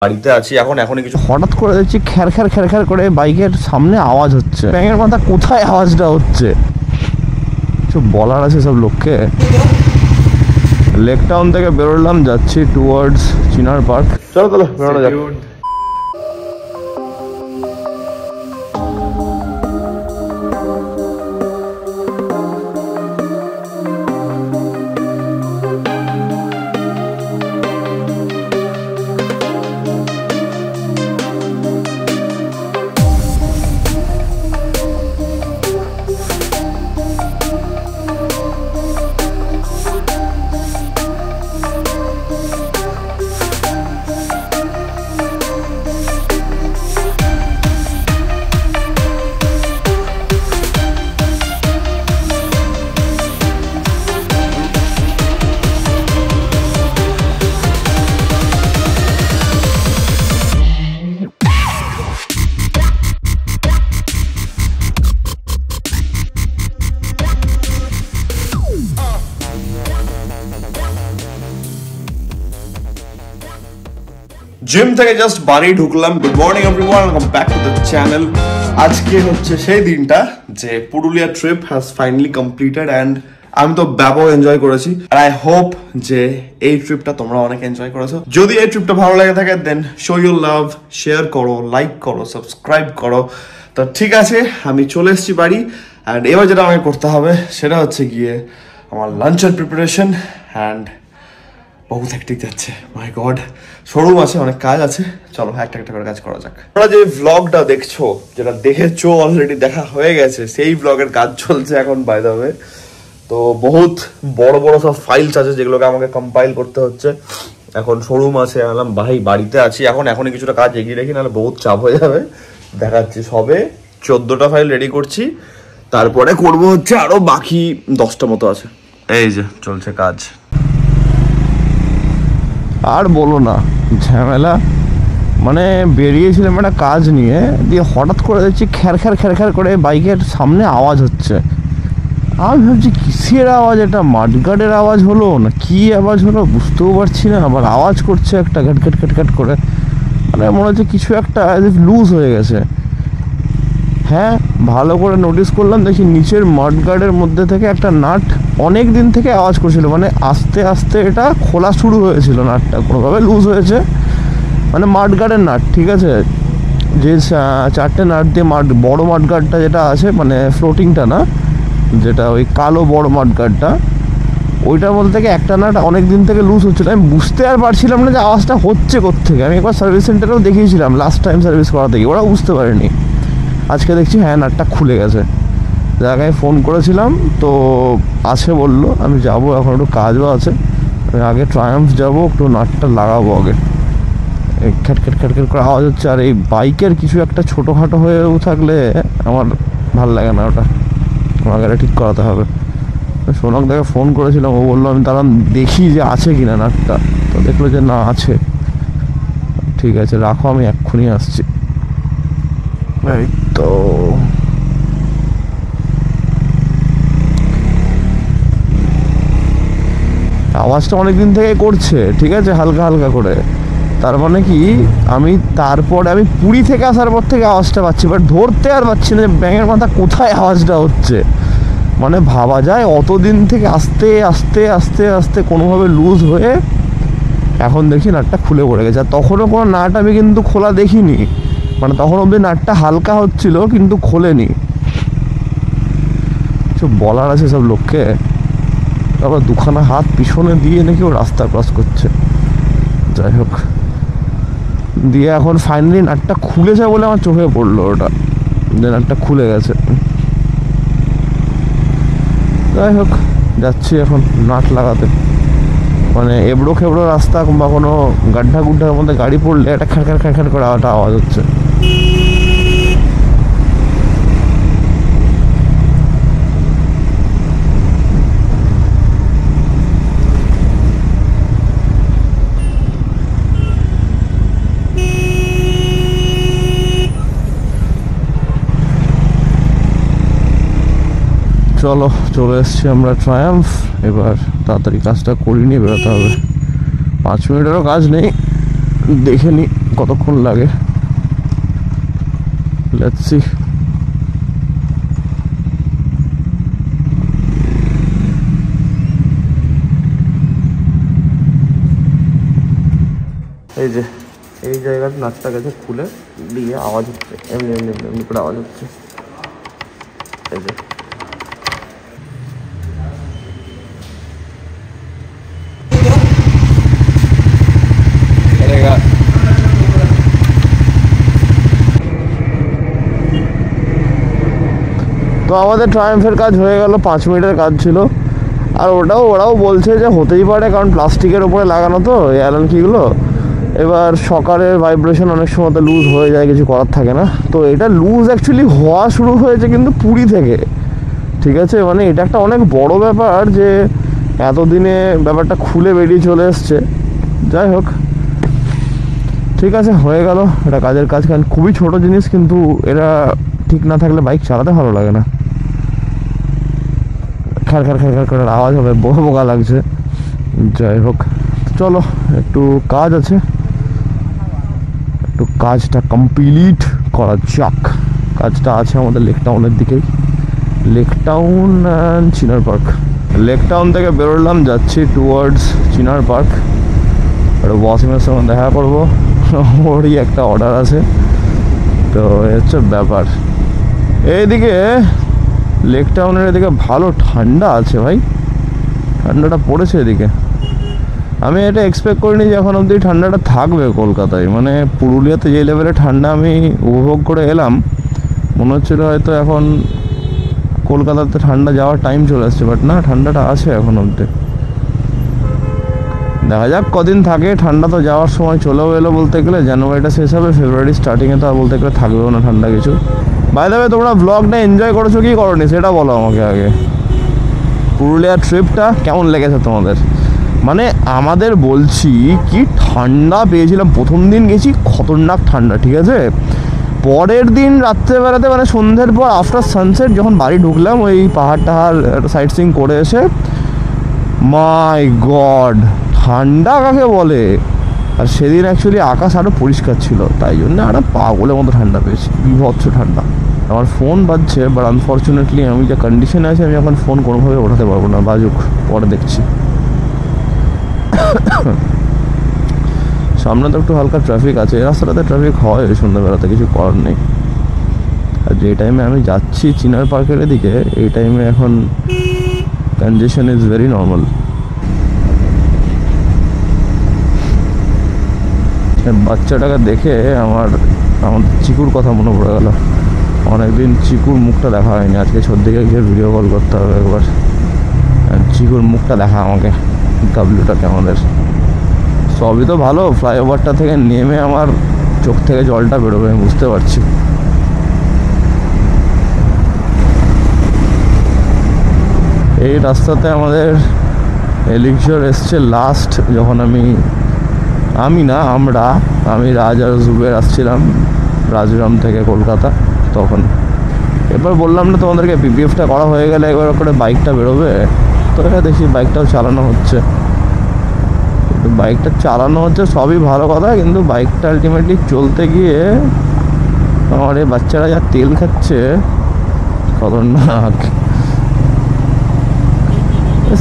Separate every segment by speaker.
Speaker 1: বাড়িতে আছি এখনই কিছু
Speaker 2: হঠাৎ করে দেখছি খ্যার খ্যার খ্যার খ্যার করে বাইকের সামনে আওয়াজ হচ্ছে। ব্যাঙের মাথা কোথায় আওয়াজটা হচ্ছে কিছু বলার আছে সব লোককে। লেক টাউন থেকে বেরোলাম, যাচ্ছি টুয়ার্ডস চিনার পার্ক। চলো তাহলে বেরোনো যাক।
Speaker 1: জিম থেকে জাস্ট বাড়ি ঢুকলাম। Good morning everyone, welcome back to the channel. আজকে হচ্ছে সেই দিনটা যে Purulia trip has finally completed and আমি তো ব্যাপক এনজয় করেছি। আর আই হোপ যে এই ট্রিপটা তোমরা অনেক এনজয় করেছো। যদি এই ট্রিপটা ভালো লাগে থাকে দেন শো ইউর লাভ, শেয়ার করো, লাইক করো, সাবস্ক্রাইব করো। তো ঠিক আছে, আমি চলে এসেছি বাড়ি অ্যান্ড এবার যেটা আমাকে করতে হবে সেটা হচ্ছে গিয়ে আমার লাঞ্চের প্রিপারেশন। অ্যান্ড বহুত হ্যাকটিক যাচ্ছে, মাই গড। শোরুম আছে, অনেক কাজ আছে, চলো একটা একটা করে কাজ করা যাক। তোমরা যে ভ্লগটা দেখছো, যেটা দেখেছো অলরেডি, দেখা হয়ে গেছে, সেই ভ্লগের কাজ চলছে এখন বাই দ্য ওয়ে। তো বহুত বড় বড় সব ফাইলস আছে যেগুলোকে আমাকে কম্পাইল করতে হচ্ছে। এখন শোরুম আছে, বললাম ভাই বাড়িতে আছি এখনই কিছুটা কাজ এগিয়ে রেখি, নাহলে বহুত চাপ হয়ে যাবে। দেখাচ্ছি, সবে 14টা ফাইল রেডি করছি, তারপরে করবো হচ্ছে আরো বাকি 10টা মতো আছে। এই যে চলছে কাজ।
Speaker 2: আর বলো না, ঝামেলা। মানে বেরিয়েছিলাম একটা কাজ নিয়ে, দিয়ে হঠাৎ করে দেখছি খ্যার খ্যার খ্যার খ্যার করে বাইকের সামনে আওয়াজ হচ্ছে। আমি ভাবছি কিসের আওয়াজ, এটা মাডগার্ডের আওয়াজ হলো না কি আওয়াজ হলো বুঝতেও পারছি না। আবার আওয়াজ করছে একটা ঘ্যাট ঘ্যাট ঘ্যাট ঘ্যাট করে, মানে মনে হচ্ছে কিছু একটা লুজ হয়ে গেছে। হ্যাঁ, ভালো করে নোটিস করলাম, দেখি নিচের মাডগার্ডের মধ্যে থেকে একটা নাট অনেক দিন থেকে আওয়াজ করছিল। মানে আস্তে আস্তে এটা খোলা শুরু হয়েছিল, নাটটা কোনোভাবে লুজ হয়েছে। মানে মাডগার্ডের নাট, ঠিক আছে, যে 4টে নাট দিয়ে বড় মাডগার্ডটা যেটা আছে, মানে ফ্লোটিংটা না, যেটা ওই কালো বড় মাডগার্ডটা, ওইটার মধ্যে থেকে একটা নাট অনেক দিন থেকে লুজ হচ্ছিল। আমি বুঝতে আর পারছিলাম না যে আওয়াজটা হচ্ছে কোত্থেকে। আমি একবার সার্ভিস সেন্টারেও দেখিয়েছিলাম লাস্ট টাইম সার্ভিস করা থেকে, ওরা বুঝতে পারেনি। আজকে দেখছি হ্যাঁ নাটটা খুলে গেছে। জায়গায় ফোন করেছিলাম, তো আছে বললো, আমি যাব, এখন একটু কাজও আছে। আমি আগে ট্রায়াম্ফ যাবো, একটু নাটটা লাগাবো আগে। এই খ্যাট খ্যাট খ্যাট খ্যাট করে আওয়াজ হচ্ছে। আর এই বাইকের কিছু একটা ছোটোখাটো হয়েও থাকলে আমার ভাল লাগে না, ওটা আমাকে এটা ঠিক করাতে হবে। সোনাক দাকে ফোন করেছিলাম, ও বললো আমি তারা দেখি যে আছে কিনা নাটটা, তো দেখলো যে না আছে। ঠিক আছে রাখো, আমি এক্ষুনি আসছি। এই তো আওয়াজটা অনেকদিন থেকে করছে, ঠিক আছে, হালকা হালকা করে। তার মানে কি, আমি পুরী থেকে আসার পর থেকে আওয়াজটা পাচ্ছি, বাট ধরতে আর পাচ্ছি না যে ব্যাঙের মাথা কোথায় আওয়াজটা হচ্ছে। মানে ভাবা যায় অতদিন থেকে আস্তে আস্তে আস্তে আস্তে কোনোভাবে লুজ হয়ে এখন দেখি নাটটা খুলে পড়ে গেছে। আর তখনও কোনো নাট আমি কিন্তু খোলা দেখিনি, মানে তখন অবধি নাটটা হালকা হচ্ছিল কিন্তু খোলেনি। কিছু বলার আছে সব লোককে। আবার দুখানা হাত পিছনে দিয়ে নাকি ও রাস্তা ক্রস করছে। যাই হোক, দিয়ে এখন ফাইনালি নাটটা খুলেছে বলে আমার চোখে পড়লো ওটা, যে নাটটা খুলে গেছে। যাই হোক, যাচ্ছি এখন নাট লাগাতে। মানে এবড়ো খেবড়ো রাস্তা বা কোনো গাড্ডা গুড্ডার মধ্যে গাড়ি পড়লে একটা খ্যার খ্যার খ্যার খ্যার করে একটা আওয়াজ হচ্ছে। চলো, চলে এসছি আমরা ট্রায়াম্ফ। এবার তাড়াতাড়ি কাজটা করে নিয়ে বেরোতে হবে। 5 মিনিটেরও কাজ নেই, দেখে নি কতক্ষণ লাগে, লেটস সি। এই যে এই জায়গাটা নাটটা গেছে খুলে দিয়ে আওয়াজ হচ্ছে, এমনি এমনি এমনি করে আওয়াজ হচ্ছে। এই যে তো আমাদের ট্রায়াম্ফের কাজ হয়ে গেল, 5 মিনিটের কাজ ছিল। আর ওরাও বলছে যে হতেই পারে, কারণ প্লাস্টিকের ওপরে লাগানো তো এই অ্যালান কিগুলো, এবার সকালের ভাইব্রেশন অনেক সময় তো লুজ হয়ে যায়, কিছু করার থাকে না। তো এটা লুজ অ্যাকচুয়ালি হওয়া শুরু হয়েছে কিন্তু পুরী থেকে, ঠিক আছে। মানে এটা একটা অনেক বড় ব্যাপার যে এতদিনে ব্যাপারটা খুলে বেরিয়ে চলে এসছে। যাই হোক, ঠিক আছে, হয়ে গেল। এটা কাজের কাজ, কারণ খুবই ছোট জিনিস, কিন্তু এরা ঠিক না থাকলে বাইক চালাতে ভালো লাগে না। খ্যার খ্যার খ্যার খ্যার করে আওয়াজ হবে, বোকা লাগছে। যাই হোক, চলো একটু কাজ আছে, একটু কাজটা কমপ্লিট করা যাক। কাজটা আছে আমাদের লেক টাউনের দিকেই, lake town and Chinar park. Lake town থেকে বেরোলাম, যাচ্ছি টুয়ার্ডস চিনার পার্ক। আর ওয়াসিমের সঙ্গে দেখা করবো, ওরই একটা অর্ডার আছে। তো হচ্ছে ব্যাপার। এইদিকে লেক টাউনের এদিকে ভালো ঠান্ডা আছে ভাই, ঠান্ডাটা পড়েছে এদিকে। আমি এটা এক্সপেক্ট করিনি যে এখন অবধি ঠান্ডাটা থাকবে কলকাতায়। মানে পুরুলিয়াতে যে লেভেলে ঠান্ডা আমি উপভোগ করে এলাম, মনে হচ্ছিলো হয়তো এখন কলকাতাতে ঠান্ডা যাওয়ার টাইম চলে আসছে, বাট না, ঠান্ডাটা আছে এখন অবধি। দেখা যাক কদিন থাকে। ঠান্ডা তো যাওয়ার সময় চলেও এলো বলতে গেলে, জানুয়ারিটা শেষ হবে, ফেব্রুয়ারি স্টার্টিংয়ে তো বলতে গেলে থাকবেও না ঠান্ডা কিছু। বাই দ্য ওয়ে, তোমরা ব্লগটা এনজয় করেছো কি করোনি সেটা বলো আমাকে আগে। পুরুলিয়ার ট্রিপটা কেমন লেগেছে তোমাদের? মানে আমাদের বলছি কি ঠান্ডা পেয়েছিলাম, প্রথম দিন গেছি খতরনাক ঠান্ডা, ঠিক আছে। পরের দিন রাত্রেবেলাতে মানে সন্ধ্যের পর আফটার সানসেট যখন বাড়ি ঢুকলাম, ওই পাহাড় টাহাড় সাইট সিইং করে এসে, মাই গড ঠান্ডা কাকে বলে। আর সেদিন অ্যাকচুয়ালি আকাশ আরও পরিষ্কার ছিল, তাই জন্য আরও পাগলের মতো ঠান্ডা পেয়েছি, বিভৎস ঠান্ডা। আমার ফোন বাজছে, বাট আনফর্চুনেটলি আমি যে কন্ডিশনে আছি আমি এখন ফোন কোনোভাবে ওঠাতে পারবো না, বাজুক, পরে দেখছি। সামনে তো একটু হালকা ট্রাফিক আছে, এই রাস্তাটাতে ট্রাফিক হয় সন্ধ্যাবেলাতে, কিছু করার নেই। আর যে টাইমে আমি যাচ্ছি চিনার পার্কের দিকে, এই টাইমে এখন কনজেশন ইজ ভেরি নর্মাল। বাচ্চাটাকে দেখে আমাদের চিকুর কথা মনে পড়ে গেল। অনেকদিন চিকুর মুখটা দেখা হয়নি, আজকে সর্দিকে গিয়ে ভিডিও কল করতে হবে একবার। চিকুর মুখটা দেখা আমাকে, গাবলুটাকে আমাদের। সবই তো ভালো, ফ্লাইওভারটা থেকে নেমে আমার চোখ থেকে জলটা বেরোবে, আমি বুঝতে পারছি। এই রাস্তাতে আমাদের এলিক্সর এসছে লাস্ট, যখন আমি রাজ আর জুবের আসছিলাম রাজগ্রাম থেকে কলকাতা, তখন। এবার বললাম না তোমাদেরকে, পিপিএফটা করা হয়ে গেলে একবার করে বাইকটা বেরোবে। তো এটা দেখি বাইকটাও চালানো হচ্ছে, সবই ভালো কথা, কিন্তু বাইকটা আলটিমেটলি চলতে গিয়ে আমার এই বাচ্চারা যা তেল খাচ্ছে খতরনাক।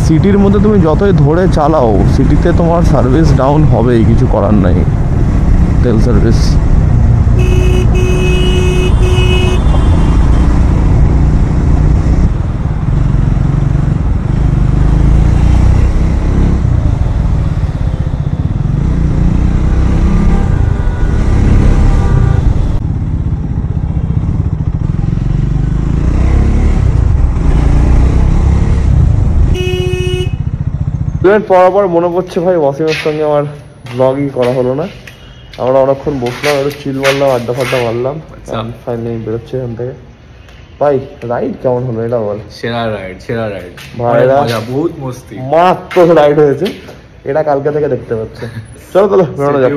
Speaker 2: সিটির মধ্যে তুমি যতই ধরে চালাও, সিটিতে তোমার সার্ভিস ডাউন হবেই, কিছু করার নাই, তেল সার্ভিস। পর মনে পড়ছে ভাই, ওয়াসিমের সঙ্গে আমার ব্লগই করা হলো না। আমরা অনেকক্ষণ বসলাম, একটু চিল মারলাম, আড্ডা ফাড্ডা মারলাম, ফাইনালি বেরোচ্ছে এখান থেকে। ভাই রাইড কেমন হলো এটা বল?
Speaker 3: সেরা রাইড
Speaker 2: ভাইরা,
Speaker 3: বহুত মস্তি,
Speaker 2: মাত্র রাইড হয়েছে। এটা কালকে থেকে দেখতে পাচ্ছে। চলো তাহলে বেরোনো যাক।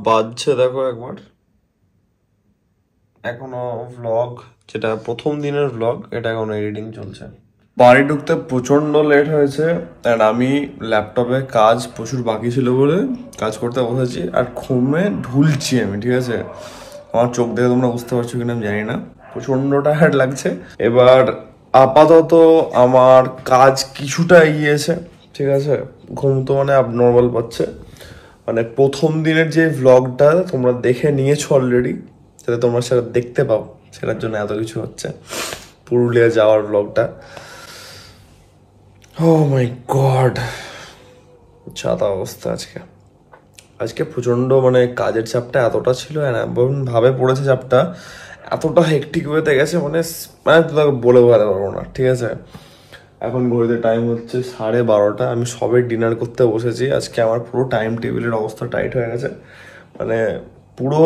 Speaker 1: বাজছে দেখো একবার, এখনো ভ্লগ, যেটা প্রথম দিনের ভ্লগ, এটা এখনো এডিটিং চলছে। বাড়ি ঢুকতে প্রচন্ড লেট হয়েছে, অ্যান্ড আমি ল্যাপটপে কাজ প্রচুর বাকি ছিল বলে কাজ করতে বসেছি, আর ঘুমে ঢুলছি আমি, ঠিক আছে? আমার চোখ দেখে তোমরা বুঝতে পারছো কিনা আমি জানি না, প্রচন্ড টায়ার্ড লাগছে। এবার আপাতত আমার কাজ কিছুটা এগিয়েছে, ঠিক আছে? ঘুম তো মানে abnormal পাচ্ছে, মানে প্রথম দিনের যে ভ্লগটা তোমরা দেখে নিয়েছো অলরেডি, যাতে তোমরা সেটা দেখতে পাও, সেটার জন্য এত কিছু হচ্ছে। পুরুলিয়া যাওয়ার ভ্লগটা, ও মাই গড, যাতা অবস্থা আজকে প্রচন্ড, মানে কাজের চাপটা এতটা ছিল, এমন ভাবে পড়েছে চাপটা, এতটা হেক্টিক ওয়েতে গেছে, মানে তোকে বলে বোঝাতে পারবো না, ঠিক আছে? এখন ঘড়িতে টাইম হচ্ছে 12:30, আমি সবে ডিনার করতে বসেছি। আজকে আমার পুরো টাইম টেবিলের অবস্থা টাইট হয়ে গেছে, মানে পুরো,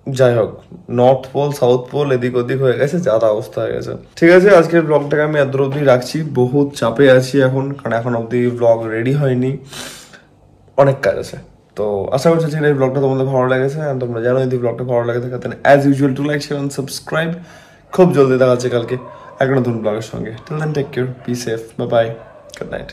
Speaker 1: যাই হোক, নর্থ পোল সাউথ পোল এদিক ওদিক হয়ে গেছে, যাতা অবস্থা হয়ে গেছে। ঠিক আছে, আজকের ব্লগটাকে আমি এত অবধি রাখছি, বহুত চাপে আছি এখন, কারণ এখন অবধি ব্লগ রেডি হয়নি, অনেক কাজ আছে। তো আশা করছি এই ব্লগটা তোমাদের ভালো লেগেছে, আর তোমরা জানো যদি ব্লগটা ভালো লাগে থাকে তাহলে as usual to like, share, subscribe. খুব জলদি দেখা যাচ্ছে কালকে একটা নতুন ব্লগের সঙ্গে। Till then take care, be safe, bye bye, good night.